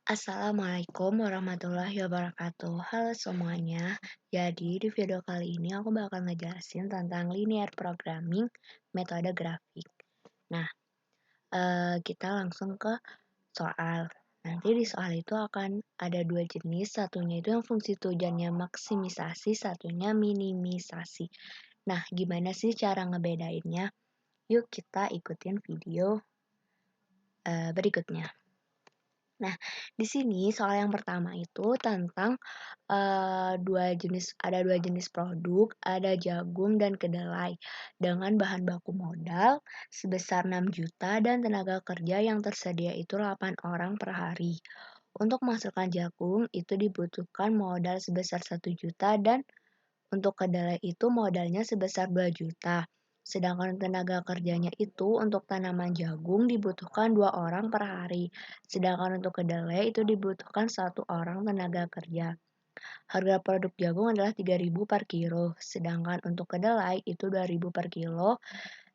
Assalamualaikum warahmatullahi wabarakatuh. Halo semuanya. Jadi di video kali ini aku bakal ngejelasin tentang linear programming metode grafik. Nah, kita langsung ke soal. Nanti di soal itu akan ada dua jenis, satunya itu yang fungsi tujuannya maksimisasi, satunya minimisasi. Nah, gimana sih cara ngebedainnya? Yuk kita ikutin video berikutnya. Nah, di sini soal yang pertama itu tentang ada dua jenis produk, ada jagung dan kedelai dengan bahan baku modal sebesar 6 juta dan tenaga kerja yang tersedia itu 8 orang per hari. Untuk menghasilkan jagung itu dibutuhkan modal sebesar 1 juta dan untuk kedelai itu modalnya sebesar 2 juta. Sedangkan tenaga kerjanya itu untuk tanaman jagung dibutuhkan 2 orang per hari. Sedangkan untuk kedelai itu dibutuhkan 1 orang tenaga kerja. Harga produk jagung adalah 3.000 per kilo, sedangkan untuk kedelai itu 2.000 per kilo.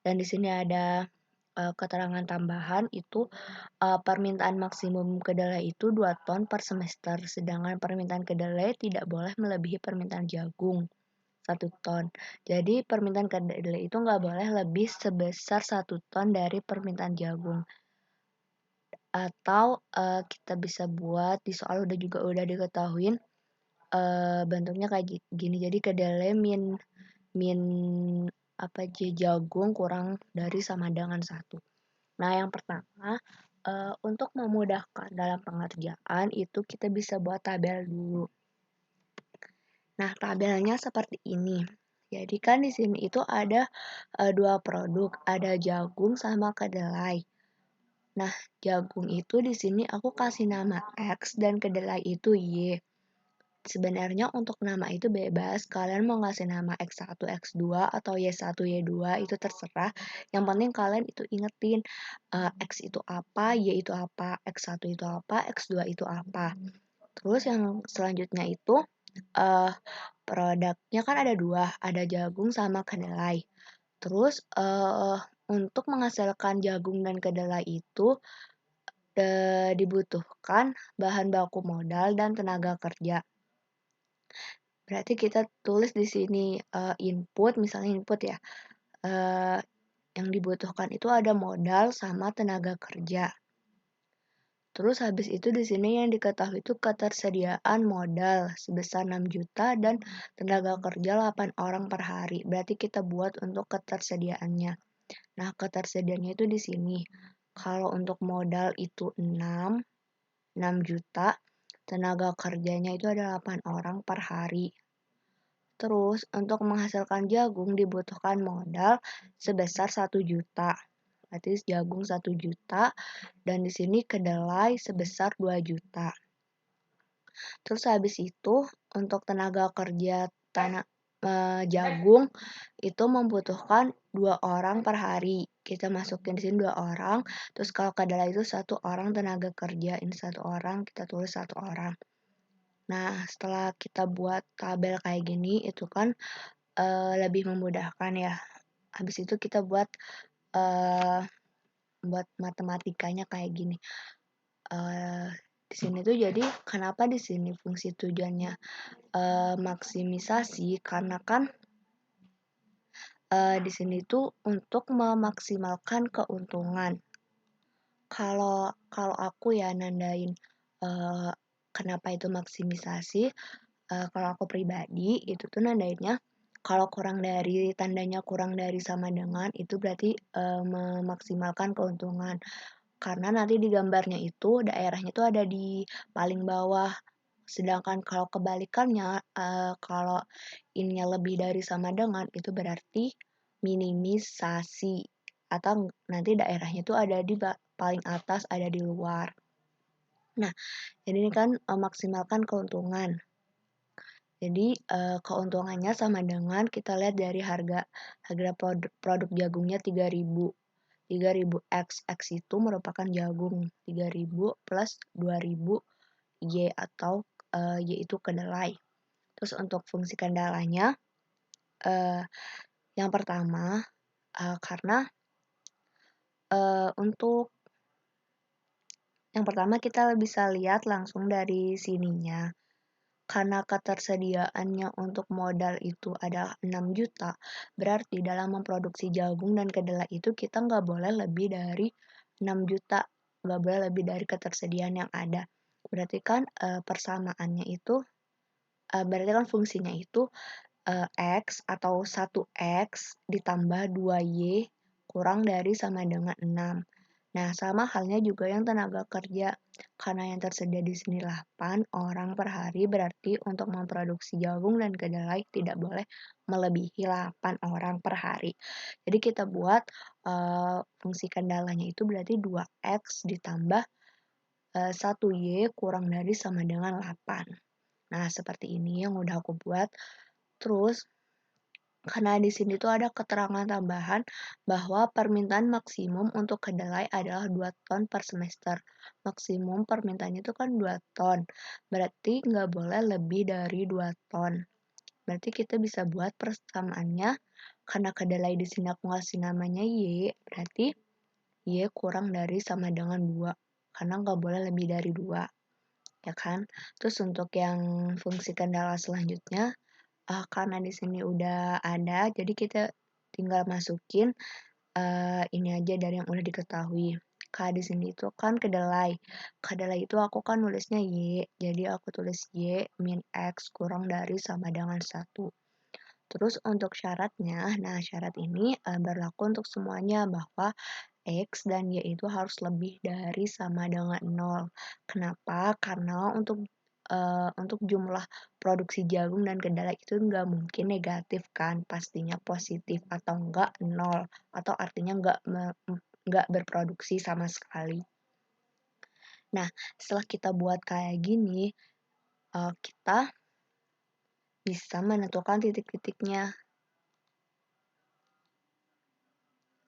Dan di sini ada keterangan tambahan itu permintaan maksimum kedelai itu 2 ton per semester, sedangkan permintaan kedelai tidak boleh melebihi permintaan jagung 1 ton. Jadi permintaan kedelai itu nggak boleh lebih sebesar 1 ton dari permintaan jagung. Atau kita bisa buat di soal udah diketahuin bentuknya kayak gini. Jadi kedelai min min jagung kurang dari sama dengan 1. Nah, yang pertama, untuk memudahkan dalam pengerjaan itu kita bisa buat tabel dulu. Nah, tabelnya seperti ini. Jadi kan di sini itu ada dua produk, ada jagung sama kedelai. Nah, jagung itu di sini aku kasih nama X dan kedelai itu Y. Sebenarnya untuk nama itu bebas, kalian mau ngasih nama X1, X2, atau Y1, Y2, itu terserah. Yang penting kalian itu ingetin X itu apa, Y itu apa, X1 itu apa, X2 itu apa. Terus yang selanjutnya itu produknya kan ada dua, ada jagung sama kedelai. Terus untuk menghasilkan jagung dan kedelai itu dibutuhkan bahan baku modal dan tenaga kerja. Berarti kita tulis di sini input, misalnya input ya. Yang dibutuhkan itu ada modal sama tenaga kerja. Terus habis itu di sini yang diketahui itu ketersediaan modal sebesar 6 juta dan tenaga kerja 8 orang per hari. Berarti kita buat untuk ketersediaannya. Nah, ketersediaannya itu di sini. Kalau untuk modal itu 6 juta, tenaga kerjanya itu ada 8 orang per hari. Terus, untuk menghasilkan jagung dibutuhkan modal sebesar 1 juta. Berarti jagung 1 juta dan di sini kedelai sebesar 2 juta. Terus habis itu untuk tenaga kerja jagung itu membutuhkan 2 orang per hari. Kita masukin di sini 2 orang. Terus kalau kedelai itu 1 orang tenaga kerja, ini 1 orang, kita tulis 1 orang. Nah, setelah kita buat tabel kayak gini, itu kan lebih memudahkan ya. Habis itu kita buat matematikanya kayak gini. Di sini tuh jadi kenapa di sini fungsi tujuannya maksimisasi karena kan di sini tuh untuk memaksimalkan keuntungan. Kalau aku ya nandain kenapa itu maksimisasi, kalau aku pribadi itu tuh nandainnya kalau tandanya kurang dari sama dengan itu berarti memaksimalkan keuntungan. Karena nanti di gambarnya itu daerahnya itu ada di paling bawah. Sedangkan kalau kebalikannya, kalau ininya lebih dari sama dengan itu berarti minimisasi atau nanti daerahnya itu ada di paling atas, ada di luar. Nah, jadi ini kan memaksimalkan keuntungan. Jadi keuntungannya sama dengan kita lihat dari harga produk jagungnya 3.000. 3.000 X. X itu merupakan jagung. 3.000 plus 2.000 Y atau Y itu kedelai. Terus untuk fungsi kendalanya yang pertama karena untuk Yang pertama kita bisa lihat langsung dari sininya. Karena ketersediaannya untuk modal itu adalah 6 juta, berarti dalam memproduksi jagung dan kedelai itu kita nggak boleh lebih dari 6 juta, nggak boleh lebih dari ketersediaan yang ada. Berarti kan persamaannya itu, berarti kan fungsinya itu X atau 1X ditambah 2Y kurang dari sama dengan 6. Nah, sama halnya juga yang tenaga kerja. Karena yang tersedia di sini 8 orang per hari, berarti untuk memproduksi jagung dan kedelai tidak boleh melebihi 8 orang per hari. Jadi kita buat fungsi kendalanya itu berarti 2X ditambah 1Y kurang dari sama dengan 8. Nah, seperti ini yang udah aku buat. Terus karena di sini tuh ada keterangan tambahan bahwa permintaan maksimum untuk kedelai adalah 2 ton per semester. Maksimum permintaannya itu kan 2 ton. Berarti nggak boleh lebih dari 2 ton. Berarti kita bisa buat persamaannya, karena kedelai di sini aku ngasih namanya Y, berarti Y kurang dari sama dengan 2. Karena nggak boleh lebih dari 2, ya kan? Terus untuk yang fungsi kendala selanjutnya, karena di sini udah ada, jadi kita tinggal masukin ini aja dari yang udah diketahui. Di sini itu kan kedelai. Kedelai itu aku kan nulisnya Y, jadi aku tulis Y min X kurang dari sama dengan 1. Terus untuk syaratnya, nah syarat ini berlaku untuk semuanya bahwa X dan Y itu harus lebih dari sama dengan 0. Kenapa? Karena untuk jumlah produksi jagung dan kedelai itu nggak mungkin negatif kan, pastinya positif atau enggak 0, atau artinya nggak berproduksi sama sekali. Nah, setelah kita buat kayak gini, kita bisa menentukan titik-titiknya.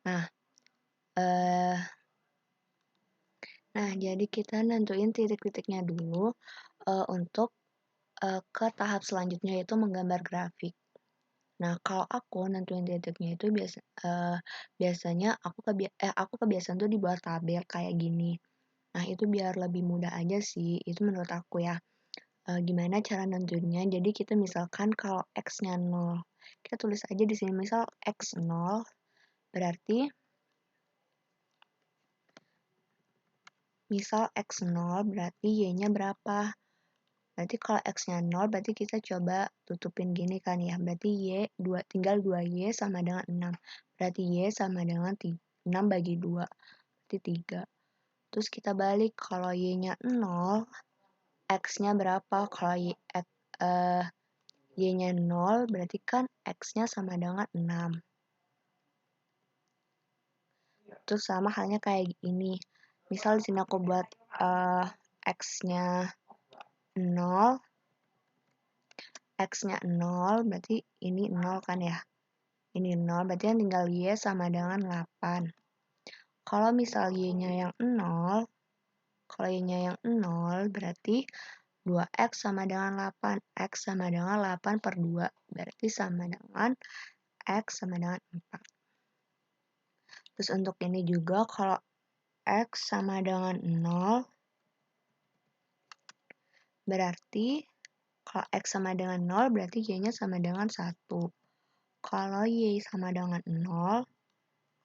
Nah, eh, jadi kita nentuin titik-titiknya dulu untuk ke tahap selanjutnya yaitu menggambar grafik. Nah, kalau aku nentuin titiknya itu biasanya aku kebiasaan tuh dibuat tabel kayak gini. Nah, itu biar lebih mudah aja sih, itu menurut aku ya. Gimana cara nentuinnya? Jadi kita misalkan kalau X-nya 0, kita tulis aja di sini misal X 0, berarti misal X 0 berarti Y-nya berapa? Berarti kalau X-nya 0, berarti kita coba tutupin gini kan ya. Berarti tinggal 2Y sama dengan 6. Berarti Y sama dengan 6 bagi 2. Berarti 3. Terus kita balik, kalau Y-nya 0, X-nya berapa? Kalau Y-nya 0, berarti kan X-nya sama dengan 6. Terus sama halnya kayak ini. Misal di sini aku buat X-nya 0, X-nya 0, berarti ini 0 kan ya. Ini 0, berarti yang tinggal Y sama dengan 8. Kalau misal Y-nya yang 0, berarti 2X sama dengan 8. X sama dengan 8 per 2, berarti sama dengan X sama dengan 4. Terus untuk ini juga, kalau X sama dengan 0, berarti kalau X sama dengan 0, berarti Y-nya sama dengan 1. Kalau Y sama dengan 0,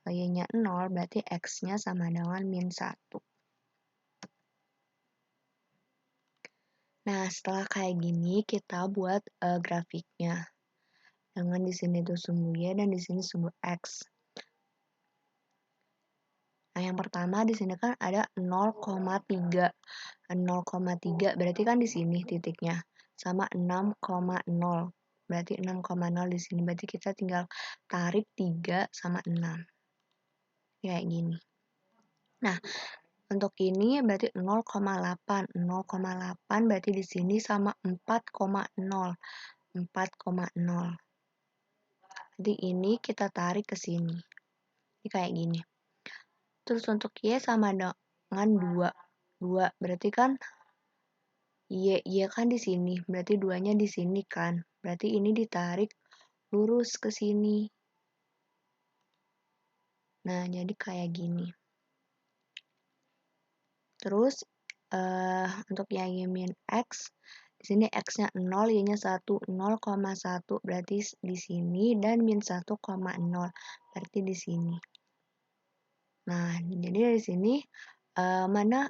Y-nya 0, berarti X-nya sama dengan min 1. Nah, setelah kayak gini, kita buat grafiknya. Dengan di sini tuh sumbu Y dan di sini sumbu X. Nah, yang pertama di sini kan ada 0,3. 0,3 berarti kan di sini titiknya. Sama 6,0. Berarti 6,0 di sini. Berarti kita tinggal tarik 3 sama 6. Kayak gini. Nah, untuk ini berarti 0,8. 0,8 berarti di sini sama 4,0. 4,0. Jadi ini kita tarik ke sini. Ini kayak gini. Terus untuk Y sama dengan 2. 2 berarti kan Y kan di sini. Berarti 2-nya di sini kan. Berarti ini ditarik lurus ke sini. Nah, jadi kayak gini. Terus, untuk yang Y min X, di sini X-nya 0, Y-nya 1, 0,1 berarti di sini, dan min 1,0 berarti di sini. Nah, jadi dari sini, mana,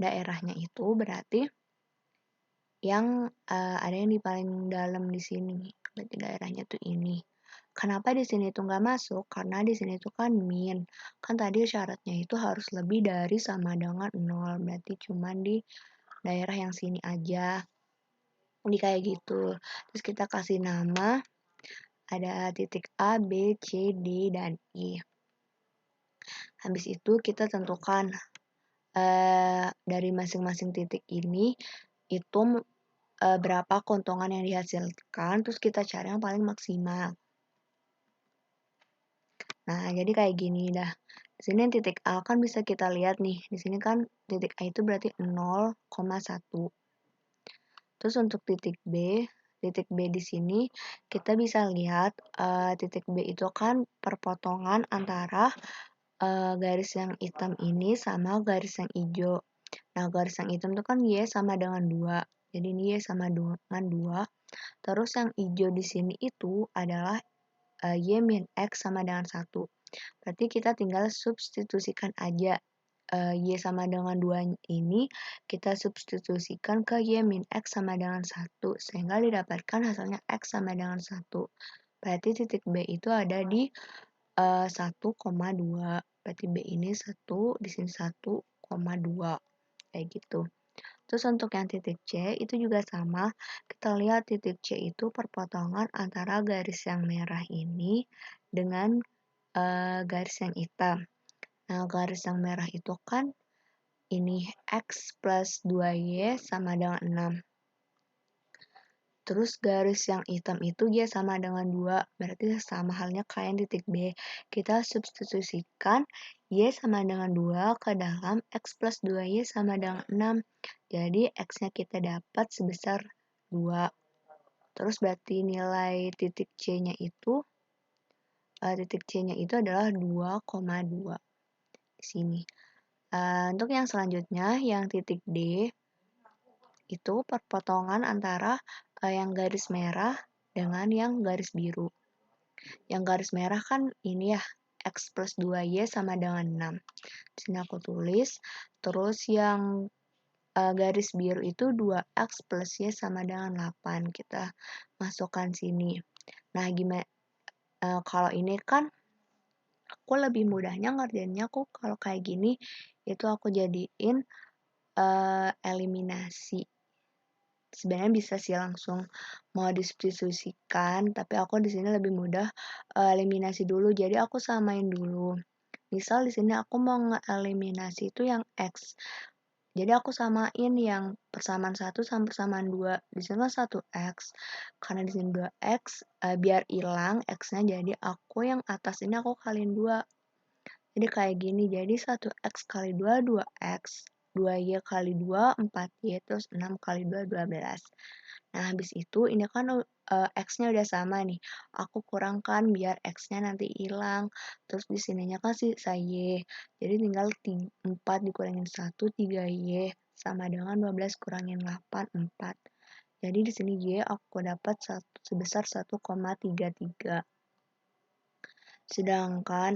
daerahnya itu berarti yang, ada yang di paling dalam di sini, berarti daerahnya tuh ini. Kenapa di sini tuh nggak masuk? Karena di sini tuh kan min. Kan tadi syaratnya itu harus lebih dari sama dengan 0, berarti cuma di daerah yang sini aja. Ini kayak gitu. Terus kita kasih nama, ada titik A, B, C, D, dan E. Habis itu kita tentukan dari masing-masing titik ini itu berapa keuntungan yang dihasilkan, terus kita cari yang paling maksimal. Nah, jadi kayak gini dah. Di sini titik A kan bisa kita lihat nih. Di sini kan titik A itu berarti 0,1. Terus untuk titik B di sini kita bisa lihat titik B itu kan perpotongan antara garis yang hitam ini sama garis yang hijau. Nah, garis yang hitam itu kan Y sama dengan 2. Jadi ini Y sama dengan 2. Terus yang hijau di sini itu adalah Y min X sama dengan 1. Berarti kita tinggal substitusikan aja Y sama dengan 2 ini, kita substitusikan ke Y min X sama dengan 1. Sehingga didapatkan hasilnya X sama dengan 1. Berarti titik B itu ada di 1,2. Berarti B ini 1, di sini 1,2. Kayak gitu. Terus untuk yang titik C itu juga sama. Kita lihat titik C itu perpotongan antara garis yang merah ini dengan garis yang hitam. Nah, garis yang merah itu kan ini X plus 2Y sama dengan 6. Terus garis yang hitam itu dia sama dengan 2, berarti sama halnya kayak yang titik B. Kita substitusikan Y sama dengan 2 ke dalam X plus 2Y sama dengan 6. Jadi X-nya kita dapat sebesar 2. Terus berarti nilai titik C-nya itu adalah 2,2 di sini. Untuk yang selanjutnya, yang titik D, itu perpotongan antara yang garis merah dengan yang garis biru. Yang garis merah kan ini ya, X plus 2Y sama dengan 6. Di sini aku tulis. Terus yang garis biru itu 2X plus Y sama dengan 8. Kita masukkan sini. Nah, gimana kalau ini kan aku lebih mudahnya ngerjainnya aku kalau kayak gini, itu aku jadiin eliminasi. Sebenarnya bisa sih langsung mau disubstitusikan, tapi aku di sini lebih mudah eliminasi dulu. Jadi aku samain dulu. Misal di sini aku mau ngeeliminasi itu yang X. Jadi aku samain yang persamaan 1 sama persamaan 2. Di sini kan 1X. Karena di sini 2X, biar hilang X-nya, jadi aku yang atas ini aku kaliin 2. Jadi kayak gini, jadi 1X kali 2, 2X. 2Y kali 2, 4Y, terus 6 kali 2, 12. Nah, habis itu ini kan X-nya udah sama nih. Aku kurangkan biar X-nya nanti hilang. Terus di sininya kan sisa Y. Jadi tinggal 4 dikurangin 1, 3Y. Sama dengan 12 kurangin 8, 4. Jadi di sini Y aku dapat sebesar 1,33. Sedangkan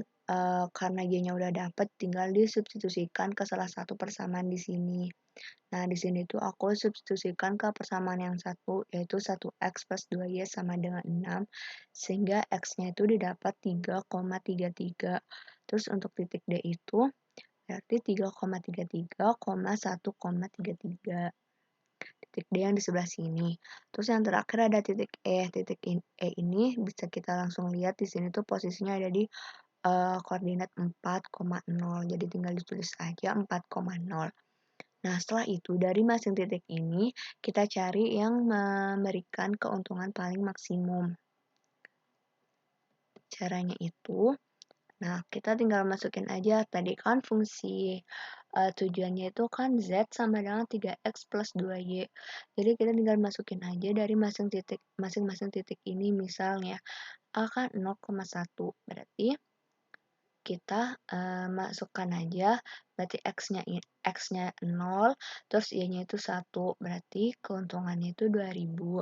karena Y-nya udah dapet, tinggal disubstitusikan ke salah satu persamaan di sini. Nah, di sini tuh aku substitusikan ke persamaan yang satu, yaitu 1X plus 2Y sama dengan 6, sehingga X-nya itu didapat 3,33. Terus untuk titik D itu berarti 3,33, 1,33. Titik D yang di sebelah sini. Terus yang terakhir ada titik E. Titik E ini bisa kita langsung lihat di sini tuh posisinya ada di koordinat 4,0. Jadi tinggal ditulis aja 4,0. Nah, setelah itu dari masing titik ini kita cari yang memberikan keuntungan paling maksimum. Caranya itu, nah kita tinggal masukin aja tadi kan fungsi tujuannya itu kan Z sama dengan 3X plus 2Y. Jadi kita tinggal masukin aja dari masing-masing titik ini, misalnya A kan 0,1. Berarti kita, masukkan aja berarti X-nya 0, terus Y-nya itu 1, berarti keuntungannya itu 2.000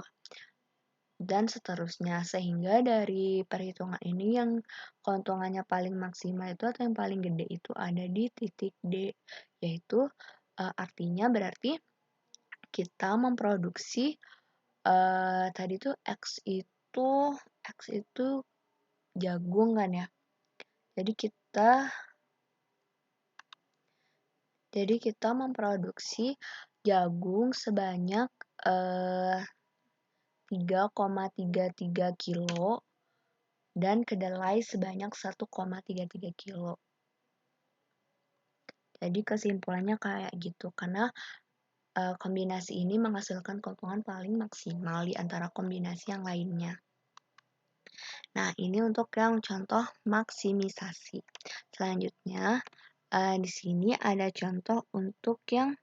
dan seterusnya. Sehingga dari perhitungan ini yang keuntungannya paling maksimal itu atau yang paling gede itu ada di titik D, yaitu, artinya berarti kita memproduksi, tadi tuh X itu jagung kan ya. Jadi kita memproduksi jagung sebanyak, 3,33 kilo dan kedelai sebanyak 1,33 kilo. Jadi kesimpulannya kayak gitu, karena kombinasi ini menghasilkan keuntungan paling maksimal di antara kombinasi yang lainnya. Nah, ini untuk yang contoh maksimisasi. Selanjutnya, di sini ada contoh untuk yang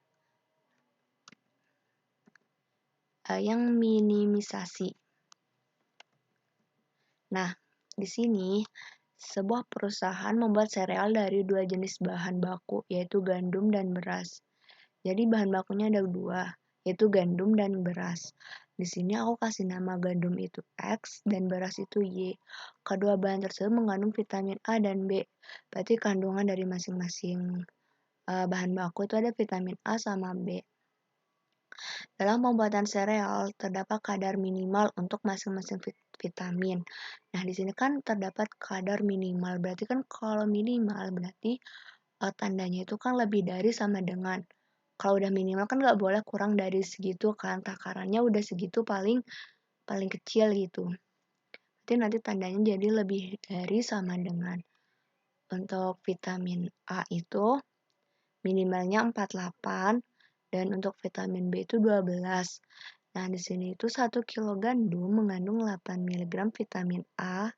minimisasi. Nah, di sini sebuah perusahaan membuat sereal dari dua jenis bahan baku, yaitu gandum dan beras. Jadi bahan bakunya ada dua, yaitu gandum dan beras. Di sini aku kasih nama gandum itu X dan beras itu Y. Kedua bahan tersebut mengandung vitamin A dan B. Berarti kandungan dari masing-masing bahan baku itu ada vitamin A sama B. Dalam pembuatan sereal, terdapat kadar minimal untuk masing-masing vitamin. Nah, di sini kan terdapat kadar minimal. Berarti kan kalau minimal berarti tandanya itu kan lebih dari sama dengan. Kalau udah minimal kan nggak boleh kurang dari segitu kan. Takarannya udah segitu paling kecil gitu. Berarti nanti tandanya jadi lebih dari sama dengan. Untuk vitamin A itu minimalnya 48 dan untuk vitamin B itu 12. Nah, di sini itu 1 kilo gandum mengandung 8 mg vitamin A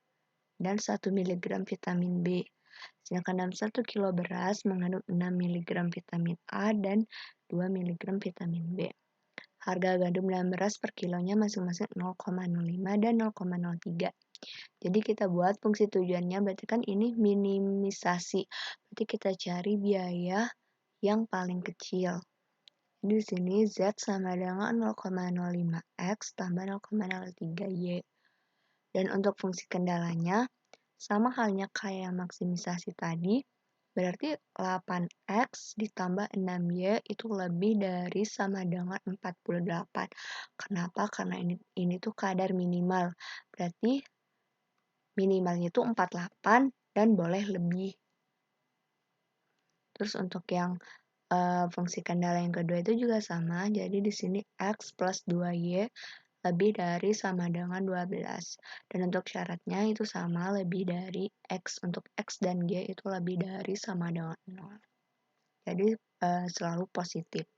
dan 1 mg vitamin B. Sedangkan dalam 1 kilo beras mengandung 6 mg vitamin A dan 2 mg vitamin B. Harga gandum dan beras per kilonya masing-masing 0,05 dan 0,03. Jadi kita buat fungsi tujuannya berarti kan ini minimisasi. Berarti kita cari biaya yang paling kecil. Di sini Z sama dengan 0,05X tambah 0,03Y. Dan untuk fungsi kendalanya, sama halnya kayak maksimisasi tadi, berarti 8X ditambah 6Y itu lebih dari sama dengan 48. Kenapa? Karena ini tuh kadar minimal. Berarti minimalnya itu 48 dan boleh lebih. Terus untuk yang fungsi kendala yang kedua itu juga sama. Jadi di sini X plus 2Y lebih dari sama dengan 12. Dan untuk syaratnya itu sama, lebih dari X. Untuk X dan Y itu lebih dari sama dengan 0. Jadi selalu positif.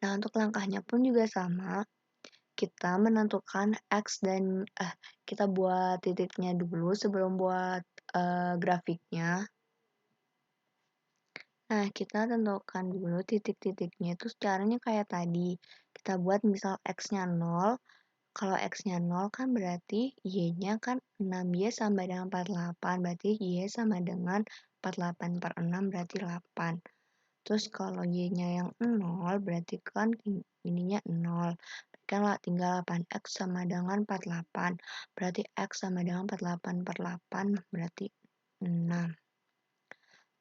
Nah, untuk langkahnya pun juga sama. Kita menentukan X dan kita buat titiknya dulu sebelum buat grafiknya. Nah, kita tentukan dulu titik-titiknya itu caranya kayak tadi. Kita buat misal X-nya 0. Kalau X-nya 0 kan berarti Y-nya kan 6Y sama dengan 48. Berarti Y sama dengan 48 per 6 berarti 8. Terus kalau Y-nya yang 0 berarti kan ininya 0. Kan tinggal 8X sama dengan 48. Berarti X sama dengan 48 per 8 berarti 6.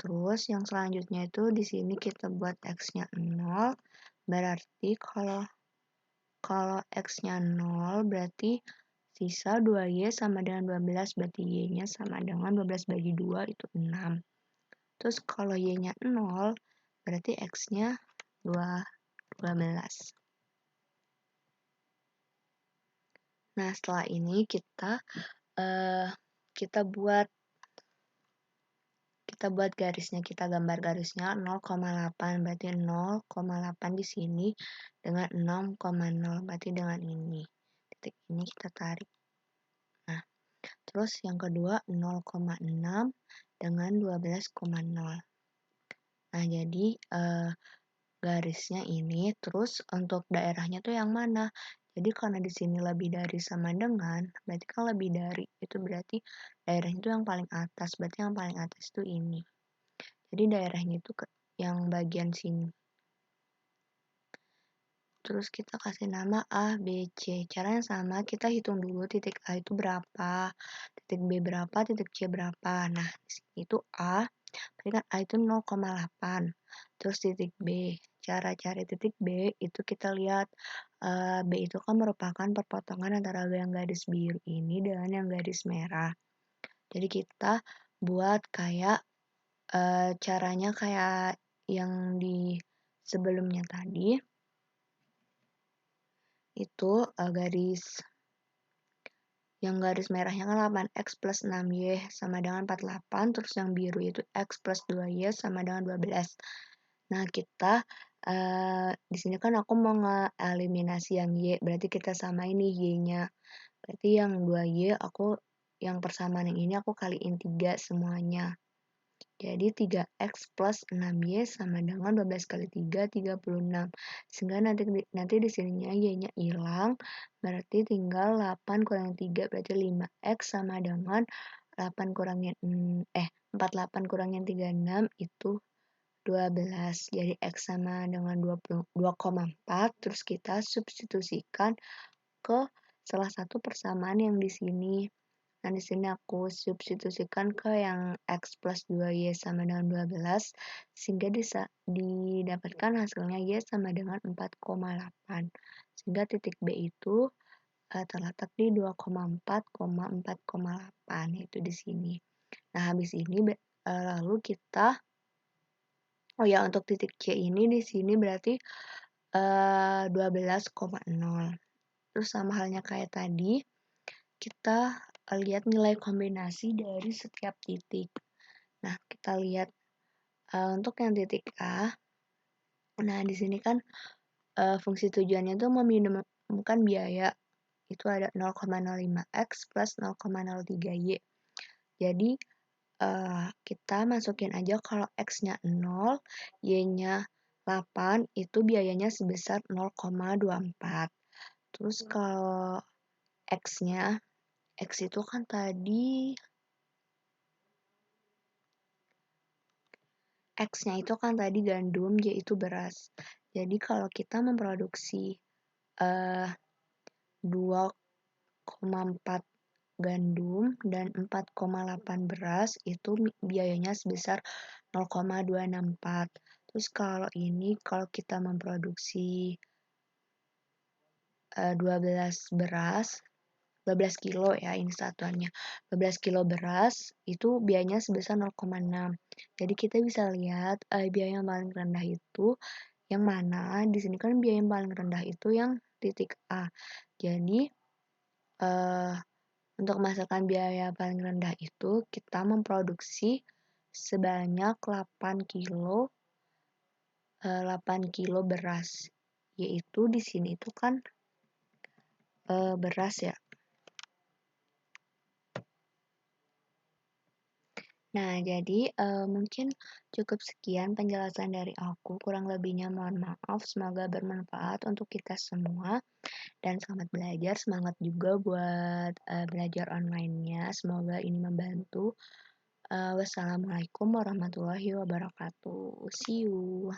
Terus yang selanjutnya itu di sini kita buat X-nya 0. Berarti kalau X-nya 0 berarti sisa 2Y sama dengan 12, berarti Y-nya sama dengan 12 bagi 2 itu 6. Terus kalau Y-nya 0 berarti X-nya 12. Nah, setelah ini kita buat garisnya, kita gambar garisnya 0,8 berarti 0,8 di sini dengan 6,0 berarti dengan ini. Titik ini kita tarik. Nah, terus yang kedua 0,6 dengan 12,0. Nah, jadi garisnya ini terus untuk daerahnya tuh yang mana? Jadi karena di sini lebih dari sama dengan, berarti kan lebih dari, itu berarti daerahnya itu yang paling atas, berarti yang paling atas itu ini. Jadi daerahnya itu yang bagian sini. Terus kita kasih nama A, B, C. Caranya sama, kita hitung dulu titik A itu berapa, titik B berapa, titik C berapa. Nah, di sini itu A, berarti kan A itu 0,8. Terus titik B, cara cari titik B itu kita lihat B itu kan merupakan perpotongan antara yang garis biru ini dengan yang garis merah. Jadi kita buat kayak caranya kayak yang di sebelumnya tadi. Itu yang garis merahnya kan 8x plus 6y sama dengan 48, terus yang biru itu x plus 2y sama dengan 12. Nah, kita di sini kan aku mau ngeeliminasi yang y, berarti kita sama ini y-nya. Berarti yang 2y yang persamaan yang ini aku kaliin 3 semuanya. Jadi 3x plus 6y sama dengan 12 kali 3, 36. Sehingga nanti di sininya y-nya hilang, berarti tinggal 8 kurang 3, berarti 5x sama dengan 8 kurangin 48 kurangin 36 itu 12. Jadi x sama dengan 2,4, terus kita substitusikan ke salah satu persamaan yang di sini. Nah, di sini aku substitusikan ke yang x plus 2y sama dengan 12, sehingga didapatkan hasilnya y sama dengan 4,8. Sehingga titik B itu terletak di 2,4,4,8, yaitu di sini. Nah, habis ini lalu kita, oh ya, untuk titik C ini di sini berarti 12,0. Terus sama halnya kayak tadi, kita lihat nilai kombinasi dari setiap titik. Nah, kita lihat untuk yang titik A. Nah, di sini kan fungsi tujuannya itu meminimumkan biaya. Itu ada 0,05x plus 0,03y. Jadi, kita masukin aja kalau x-nya 0, y-nya 8, itu biayanya sebesar 0,24. Terus kalau x-nya, x itu kan tadi X-nya itu kan tadi gandum, Y itu beras. Jadi kalau kita memproduksi 2,4 gandum dan 4,8 beras, itu biayanya sebesar 0,264. Terus kalau kita memproduksi 12 kilo ya, ini satuannya 12 kilo beras, itu biayanya sebesar 0,6. Jadi kita bisa lihat biaya yang paling rendah itu yang mana. Di sini kan biaya yang paling rendah itu yang titik A. Jadi untuk menghasilkan biaya paling rendah itu kita memproduksi sebanyak 8 kilo beras, yaitu di sini itu kan beras ya. Nah, jadi mungkin cukup sekian penjelasan dari aku. Kurang lebihnya mohon maaf. Semoga bermanfaat untuk kita semua. Dan selamat belajar. Semangat juga buat belajar online-nya. Semoga ini membantu. Wassalamualaikum warahmatullahi wabarakatuh. See you.